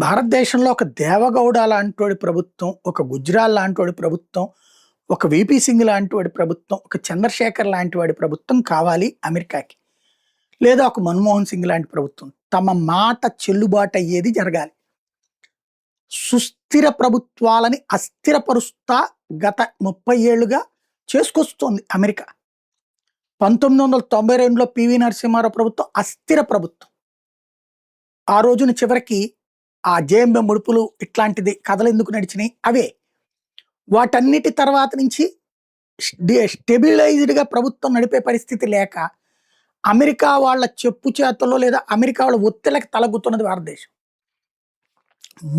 భారతదేశంలో ఒక దేవగౌడ లాంటోడి ప్రభుత్వం, ఒక గుజ్రాల్ లాంటోడి ప్రభుత్వం, ఒక వీపీ సింగ్ లాంటివాడి ప్రభుత్వం, ఒక చంద్రశేఖర్ లాంటి వాడి ప్రభుత్వం కావాలి అమెరికాకి. లేదా ఒక మన్మోహన్ సింగ్ లాంటి ప్రభుత్వం. తమ మాట చెల్లుబాటు అయ్యేది జరగాలి. సుస్థిర ప్రభుత్వాలని అస్థిరపరుస్తా గత 30 ఏళ్లుగా చేసుకొస్తోంది అమెరికా. 1992లో పివి నరసింహారావు ప్రభుత్వం అస్థిర ప్రభుత్వం. ఆ రోజున చివరికి ఆ జేఎంబీ ముడుపులు ఇట్లాంటిది కథలు ఎందుకు నడిచినాయి అవే. వాటన్నిటి తర్వాత నుంచి స్టెబిలైజ్డ్గా ప్రభుత్వం నడిపే పరిస్థితి లేక అమెరికా వాళ్ళ చెప్పు చేతల్లో లేదా అమెరికా వాళ్ళ ఒత్తిళ్ళకి తలగుతున్నది భారతదేశం.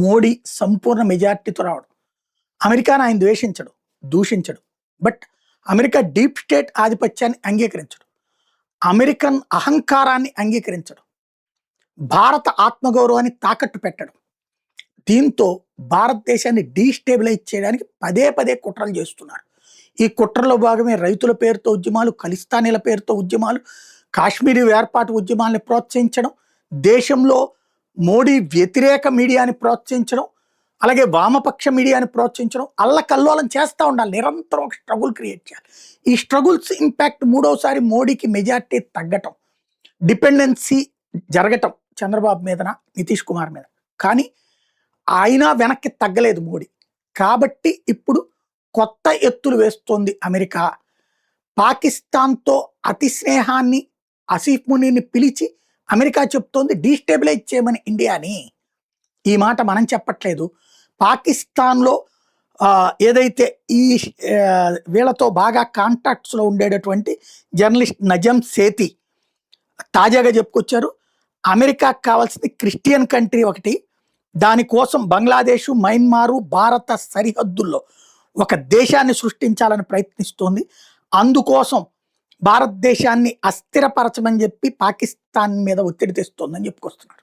మోడీ సంపూర్ణ మెజార్టీతో రావడం, అమెరికాను ఆయన ద్వేషించడు, దూషించడు. బట్ అమెరికా డీప్ స్టేట్ ఆధిపత్యాన్ని అంగీకరించడు, అమెరికన్ అహంకారాన్ని అంగీకరించడు, భారత ఆత్మగౌరవాన్ని తాకట్టు పెట్టడం. దీంతో భారతదేశాన్ని డీస్టేబిలైజ్ చేయడానికి పదే పదే కుట్రలు చేస్తున్నారు. ఈ కుట్రలో భాగమే రైతుల పేరుతో ఉద్యమాలు, ఖలిస్తానీల పేరుతో ఉద్యమాలు, కాశ్మీరీ వేర్పాటు ఉద్యమాల్ని ప్రోత్సహించడం, దేశంలో మోడీ వ్యతిరేక మీడియాని ప్రోత్సహించడం, అలాగే వామపక్ష మీడియాని ప్రోత్సహించడం, అల్లకల్లోలం చేస్తూ ఉండాలి. నిరంతరం ఒక స్ట్రగుల్ క్రియేట్ చేయాలి. ఈ స్ట్రగుల్స్ ఇంపాక్ట్ మూడోసారి మోడీకి మెజార్టీ తగ్గటం, డిపెండెన్సీ జరగటం చంద్రబాబు మీదన, నితీష్ కుమార్ మీద. కానీ ఆయన వెనక్కి తగ్గలేదు మోడీ. కాబట్టి ఇప్పుడు కొత్త ఎత్తులు వేస్తోంది అమెరికా. పాకిస్తాన్తో అతి స్నేహాన్ని, ఆసిఫ్ మునీర్ని పిలిచి అమెరికా చెప్తోంది డీస్టెబిలైజ్ చేయమని ఇండియాని. ఈ మాట మనం చెప్పట్లేదు. పాకిస్తాన్లో ఏదైతే ఈ వీళ్ళతో బాగా కాంటాక్ట్స్లో ఉండేటటువంటి జర్నలిస్ట్ నజం సేతి తాజాగా చెప్పుకొచ్చారు, అమెరికాకు కావాల్సింది క్రిస్టియన్ కంట్రీ ఒకటి, దానికోసం బంగ్లాదేశ్, మయన్మారు, భారత సరిహద్దుల్లో ఒక దేశాన్ని సృష్టించాలని ప్రయత్నిస్తోంది. అందుకోసం భారతదేశాన్ని అస్థిరపరచమని చెప్పి పాకిస్తాన్ మీద ఒత్తిడి తెస్తోందని చెప్పుకొస్తున్నారు.